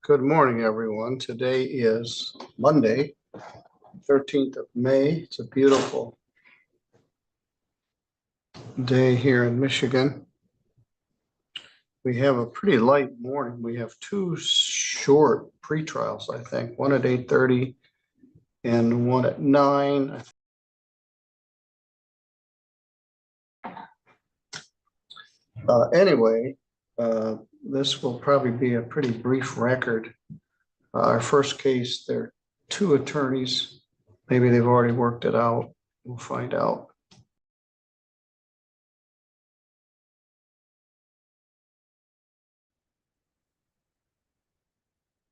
Good morning, everyone. Today is Monday, 13th of May. It's a beautiful day here in Michigan. We have a pretty light morning. We have two short pre-trials, I think, one at 8:30 and one at 9. Anyway, this will probably be a pretty brief record. Our first case, there are two attorneys. Maybe they've already worked it out. We'll find out.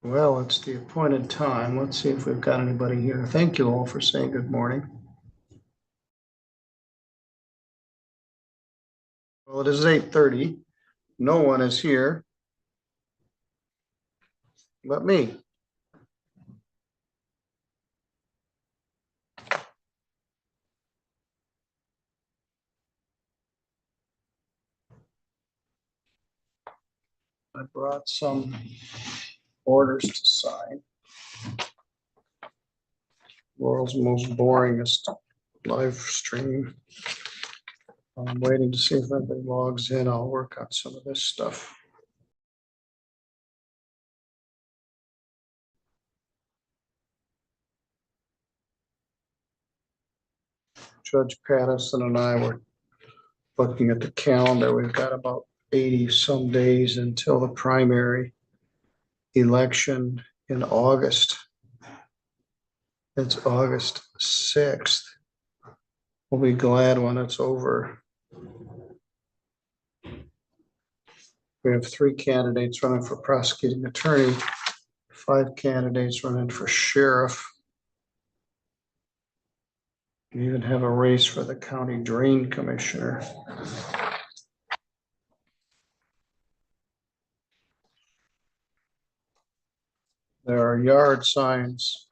Well, it's the appointed time. Let's see if we've got anybody here. Thank you all for saying good morning. Well, it is 8:30. No one is here but me. I brought some orders to sign. World's most boringest live stream. I'm waiting to see if anybody logs in. I'll work on some of this stuff. Judge Pattison and I were looking at the calendar. We've got about 80 some days until the primary election in August. It's August 6th. We'll be glad when it's over. We have 3 candidates running for prosecuting attorney, 5 candidates running for sheriff. We even have a race for the county drain commissioner. There are yard signs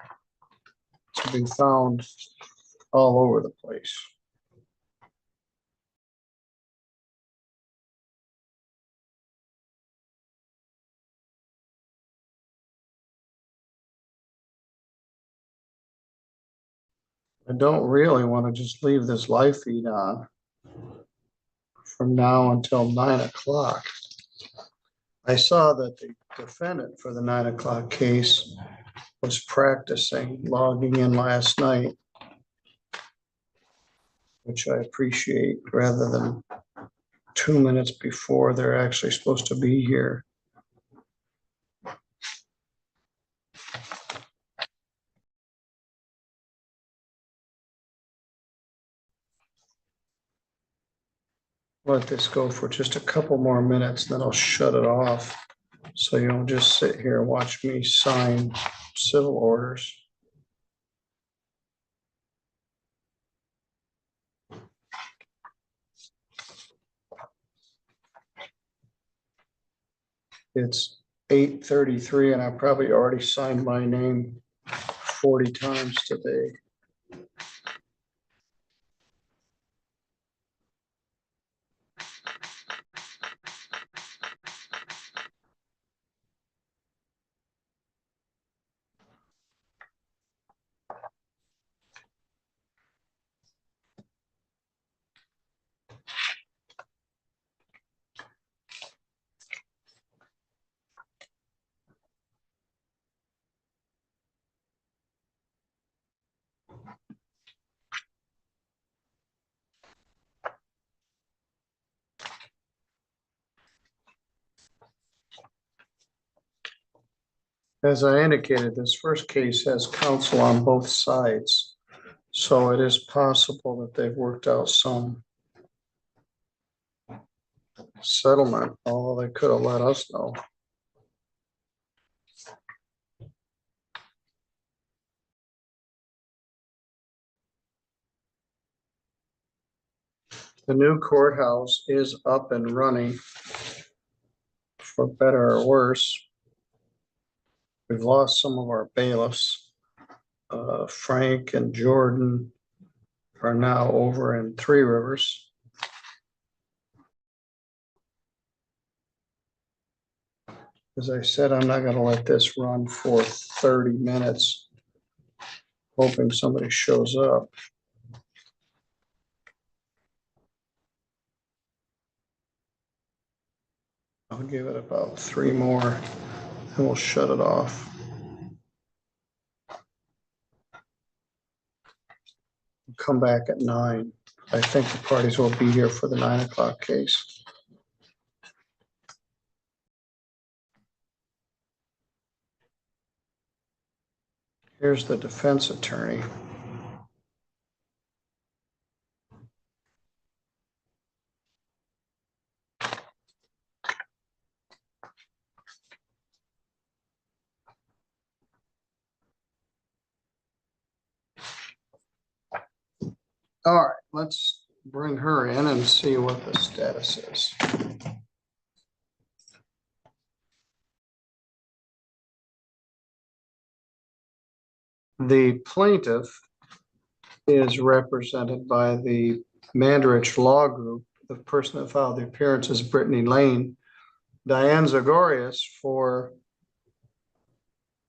to be found all over the place. I don't really want to just leave this live feed on from now until 9 o'clock. I saw that the defendant for the 9 o'clock case was practicing logging in last night, which I appreciate, rather than 2 minutes before they're actually supposed to be here. Let this go for just a couple more minutes, then I'll shut it off. So you don't just sit here and watch me sign civil orders. It's 8:33 and I probably already signed my name 40 times today. As I indicated, this first case has counsel on both sides, so it is possible that they've worked out some settlement, although they could have let us know. The new courthouse is up and running, for better or worse. We've lost some of our bailiffs. Frank and Jordan are now over in Three Rivers. As I said, I'm not gonna let this run for 30 minutes, hoping somebody shows up. I'll give it about 3 more, and we'll shut it off. Come back at 9. I think the parties will be here for the 9 o'clock case. Here's the defense attorney. All right, let's bring her in and see what the status is. The plaintiff is represented by the Mandarich Law Group. The person that filed the appearance is Brittany Lane. Diane Zagorius for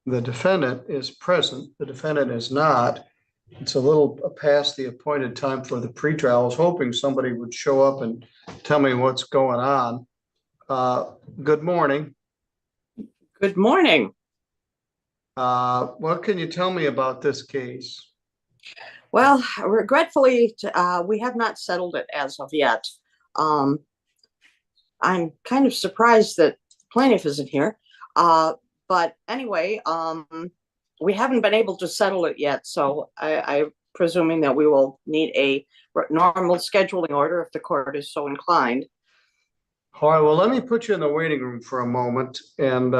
the defendant is present. The defendant is not. It's a little past the appointed time for the pretrial. I was hoping somebody would show up and tell me what's going on. Good morning. Good morning. What can you tell me about this case? Well, regretfully, we have not settled it as of yet. I'm kind of surprised that plaintiff isn't here. But anyway, we haven't been able to settle it yet. So I'm presuming that we will need a normal scheduling order if the court is so inclined. All right, well, let me put you in the waiting room for a moment. And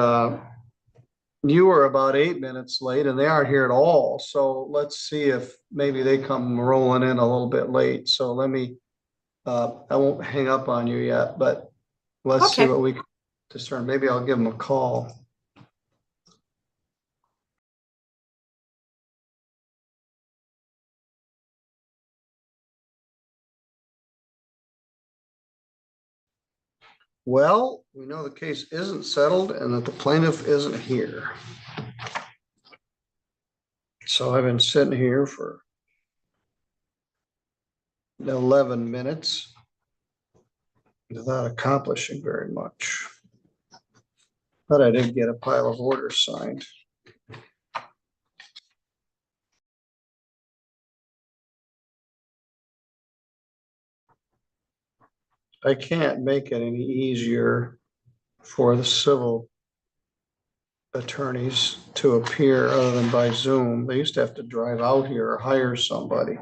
you were about 8 minutes late and they aren't here at all. So let's see if maybe they come rolling in a little bit late. So let me, I won't hang up on you yet, but let's see what we can discern. Maybe I'll give them a call. Well, we know the case isn't settled and that the plaintiff isn't here. So I've been sitting here for 11 minutes without accomplishing very much. But I did get a pile of orders signed. I can't make it any easier for the civil attorneys to appear other than by Zoom. They used to have to drive out here or hire somebody,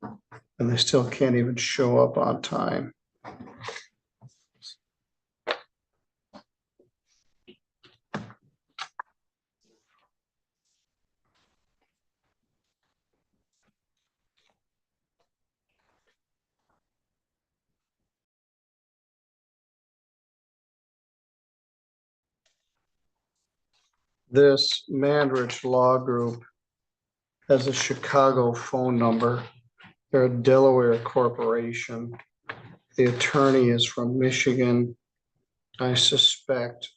and they still can't even show up on time. This Mandarich Law Group has a Chicago phone number. They're a Delaware corporation. The attorney is from Michigan, I suspect.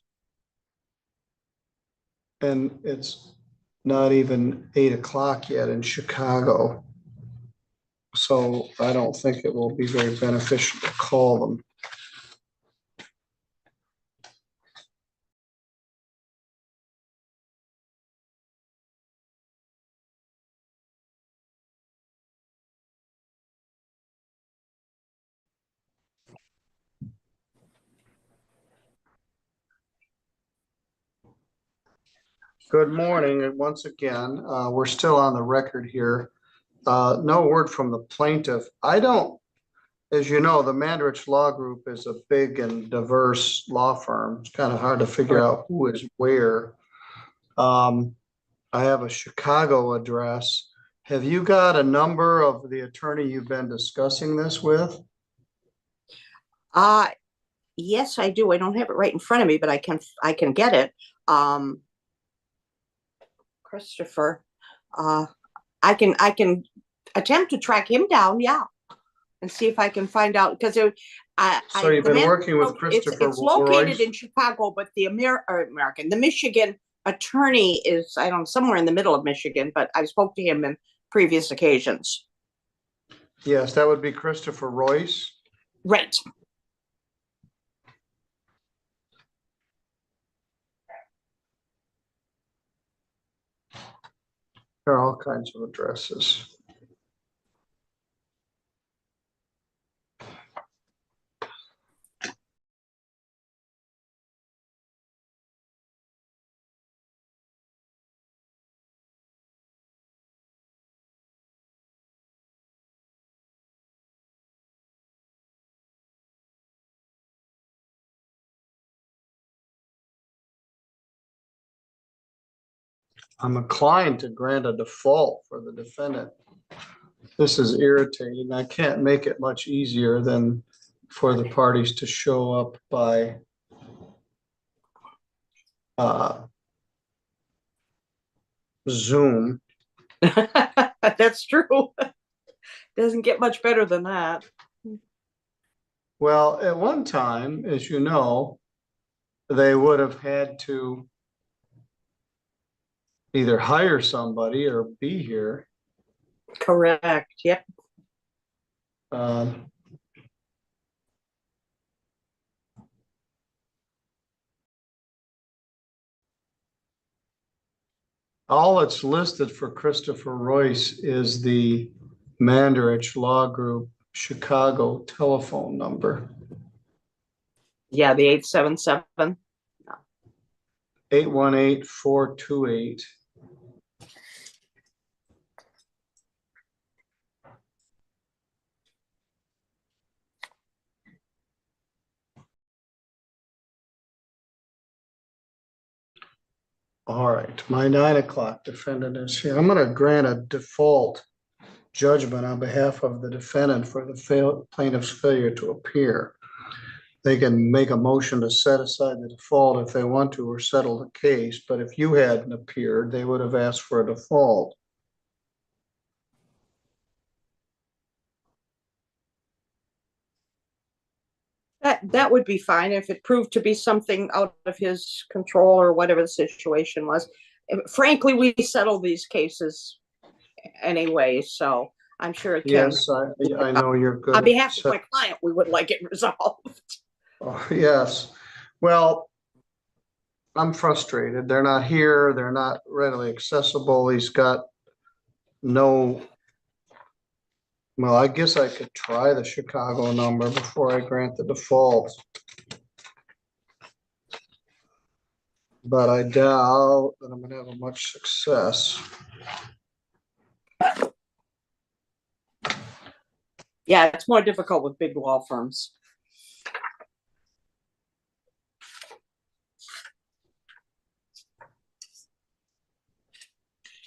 And it's not even 8 o'clock yet in Chicago. So I don't think it will be very beneficial to call them. Good morning. And once again, we're still on the record here. No word from the plaintiff. I don't, as you know, the Mandarich Law Group is a big and diverse law firm. It's kind of hard to figure out who is where. I have a Chicago address. Have you got a number of the attorney you've been discussing this with? Yes, I do. I don't have it right in front of me, but I can get it. Christopher, I can attempt to track him down. Yeah. and see if I can find out, because So you've the been man, working with Christopher it's located Royce? in Chicago, but the the Michigan attorney is, I don't know, somewhere in the middle of Michigan, but I spoke to him in previous occasions. Yes, that would be Christopher Royce. Right. There are all kinds of addresses. I'm inclined to grant a default for the defendant. This is irritating. I can't make it much easier than for the parties to show up by Zoom. That's true. Doesn't get much better than that. Well, at one time, as you know, they would have had to either hire somebody or be here. Correct. Yep. Um, all that's listed for Christopher Royce is the Mandarich Law Group Chicago telephone number, Yeah, the 877. 818-428. All right, my 9 o'clock defendant is here. I'm gonna grant a default judgment on behalf of the defendant for the plaintiff's failure to appear. They can make a motion to set aside the default if they want to, or settle the case, but if you hadn't appeared, they would have asked for a default. That would be fine if it proved to be something out of his control or whatever the situation was. Frankly, we settle these cases anyway, so I'm sure it can. Yes, I know you're good. On behalf of my client, we would like it resolved. Oh, yes, well, I'm frustrated. They're not here. They're not readily accessible. He's got no. Well, I guess I could try the Chicago number before I grant the default. But I doubt that I'm gonna have much success. Yeah, it's more difficult with big law firms.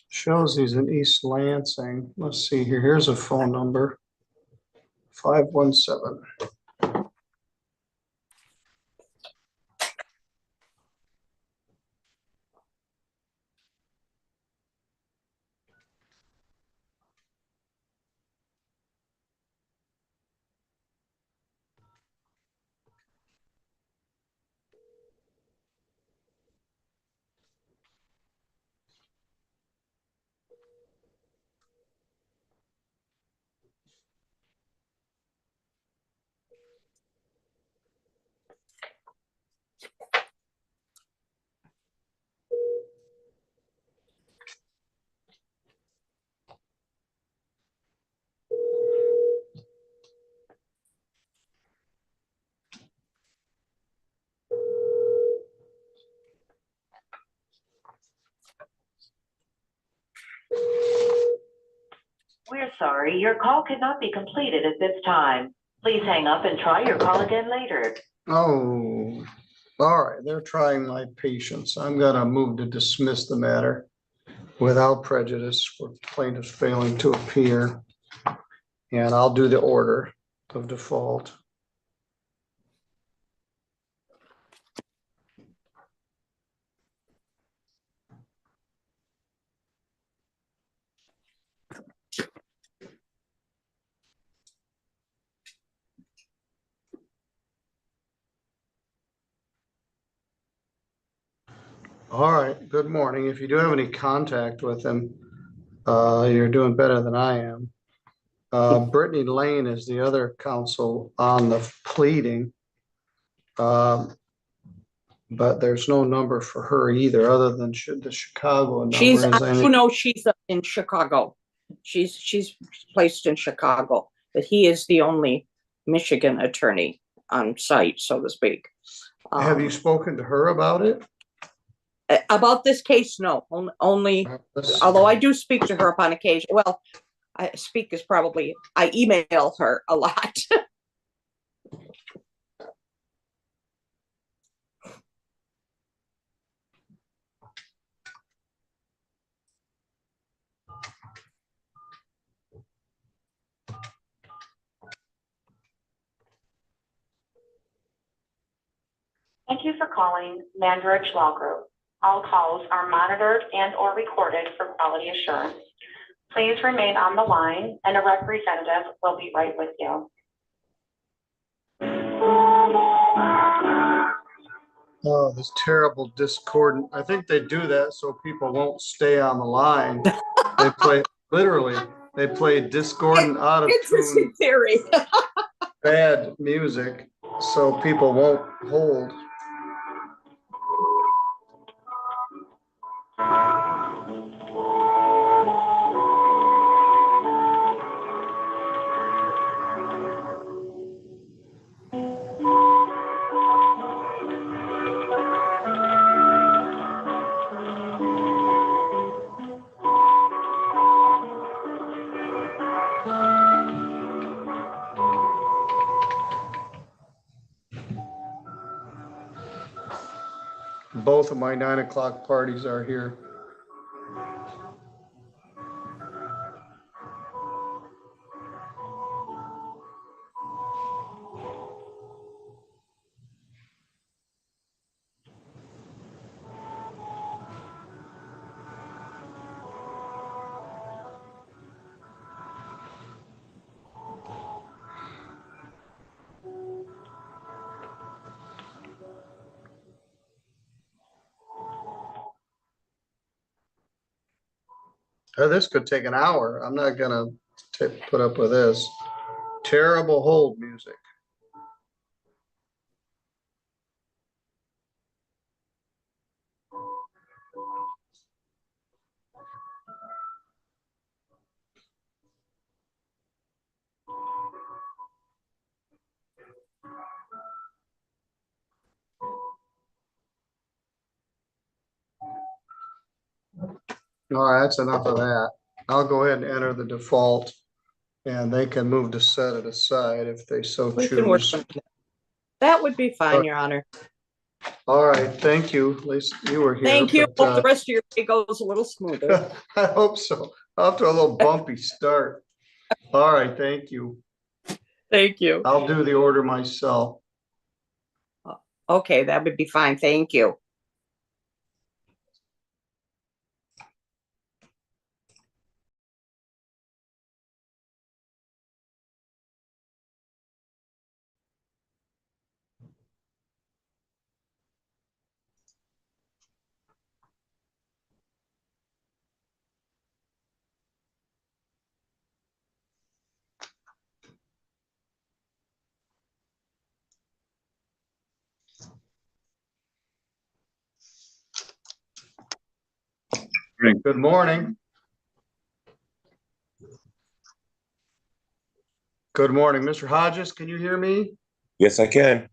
Shows he's in East Lansing. Let's see here. Here's a phone number. 517. We're sorry, your call could not be completed at this time. Please hang up and try your call again later. Oh, all right. They're trying my patience. I'm gonna move to dismiss the matter without prejudice for plaintiffs failing to appear. And I'll do the order of default. All right, good morning. If you do have any contact with him, you're doing better than I am. Brittany Lane is the other counsel on the pleading. Um, but there's no number for her either, other than the Chicago She's, number. Is I any, do know she's in Chicago. She's placed in Chicago, but he is the only Michigan attorney on site, so to speak. have you spoken to her about it? About this case, no, only, although I do speak to her upon occasion. Well, I speak is probably, I email her a lot. Thank you for calling Mandarich Law Group. All calls are monitored and or recorded for quality assurance. Please remain on the line and a representative will be right with you. Oh, this terrible discordant. I think they do that so people won't stay on the line. They play, literally, they play discordant, out of Interesting tune, theory. bad music so people won't hold. Both of my 9 o'clock parties are here. This could take an hour. I'm not gonna put up with this. Terrible hold music. All right, that's enough of that. I'll go ahead and enter the default and they can move to set it aside if they so We can work choose. on that. That would be fine, Your Honor. All right, thank you. At least you were here. Thank you. but, Hope the rest of your day goes a little smoother. I hope so. Off to a little bumpy start. All right, thank you. Thank you. I'll do the order myself. Okay, that would be fine. Thank you. Good morning. Good morning, Mr. Hodges. Can you hear me? Yes, I can.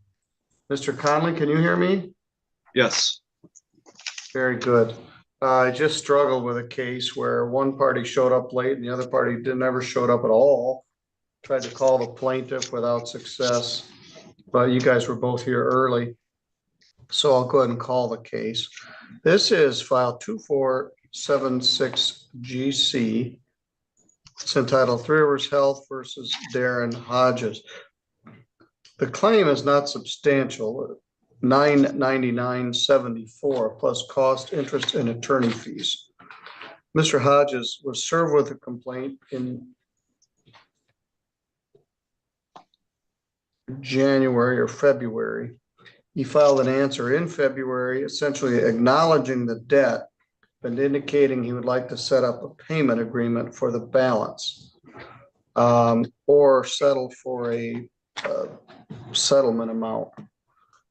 Mr. Conley, can you hear me? Yes. Very good. I just struggled with a case where one party showed up late and the other party never showed up at all. Tried to call the plaintiff without success, but you guys were both here early. So I'll go ahead and call the case. This is file 2476 GC. It's entitled Three Rivers Health versus Darren Hodges. The claim is not substantial, $999.74 plus cost, interest, and attorney fees. Mr. Hodges was served with a complaint in January or February. He filed an answer in February, essentially acknowledging the debt, but indicating he would like to set up a payment agreement for the balance, or settle for a settlement amount.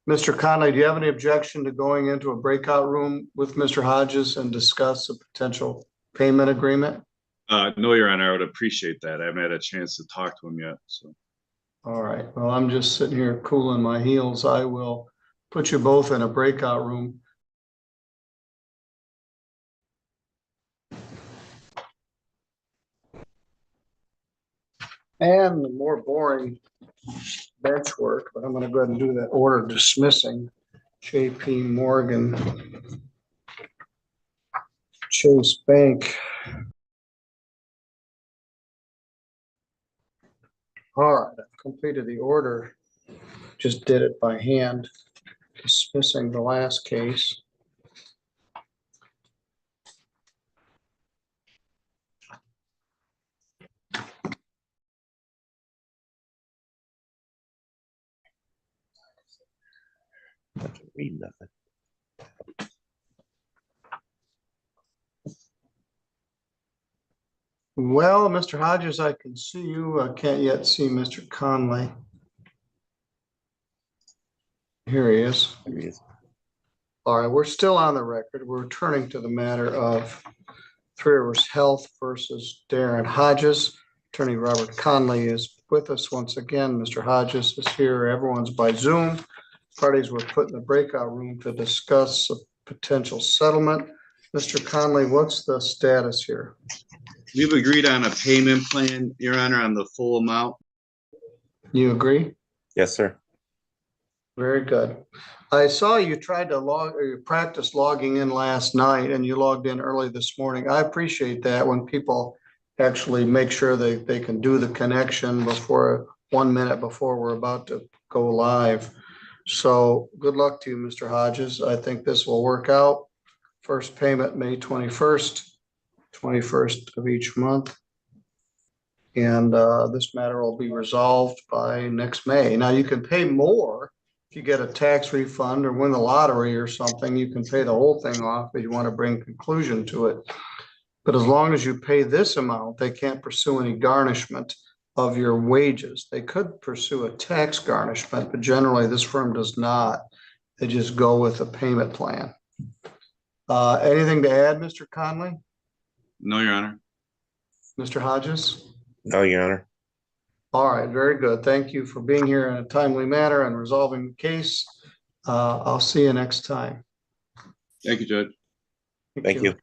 Mr. Conley, do you have any objection to going into a breakout room with Mr. Hodges and discuss a potential payment agreement? No, Your Honor, I would appreciate that. I haven't had a chance to talk to him yet, so. All right, well, I'm just sitting here cooling my heels. I will put you both in a breakout room. And the more boring bench work, but I'm gonna go ahead and do that order dismissing J.P. Morgan Chase Bank. All right, I've completed the order. Just did it by hand, dismissing the last case. I can read nothing. Well, Mr. Hodges, I can see you. I can't yet see Mr. Conley. Here he is. There he is. All right, we're still on the record. We're turning to the matter of Three Rivers Health versus Darren Hodges. Attorney Robert Conley is with us once again. Mr. Hodges is here. Everyone's by Zoom. Parties were put in the breakout room to discuss a potential settlement. Mr. Conley, what's the status here? We've agreed on a payment plan, Your Honor, on the full amount. You agree? Yes, sir. Very good. I saw you tried to log or you practiced logging in last night and you logged in early this morning. I appreciate that when people actually make sure they can do the connection before 1 minute before we're about to go live. So good luck to you, Mr. Hodges. I think this will work out. First payment, May 21st, 21st of each month. And this matter will be resolved by next May. Now you can pay more. If you get a tax refund or win the lottery or something, you can pay the whole thing off if you want to bring conclusion to it. But as long as you pay this amount, they can't pursue any garnishment of your wages. They could pursue a tax garnishment, but generally this firm does not. They just go with a payment plan. Anything to add, Mr. Conley? No, Your Honor. Mr. Hodges? No, Your Honor. All right, very good. Thank you for being here in a timely manner and resolving the case. I'll see you next time. Thank you, Judge. Thank you.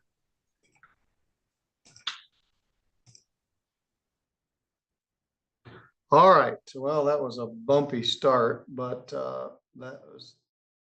All right, well, that was a bumpy start, but that was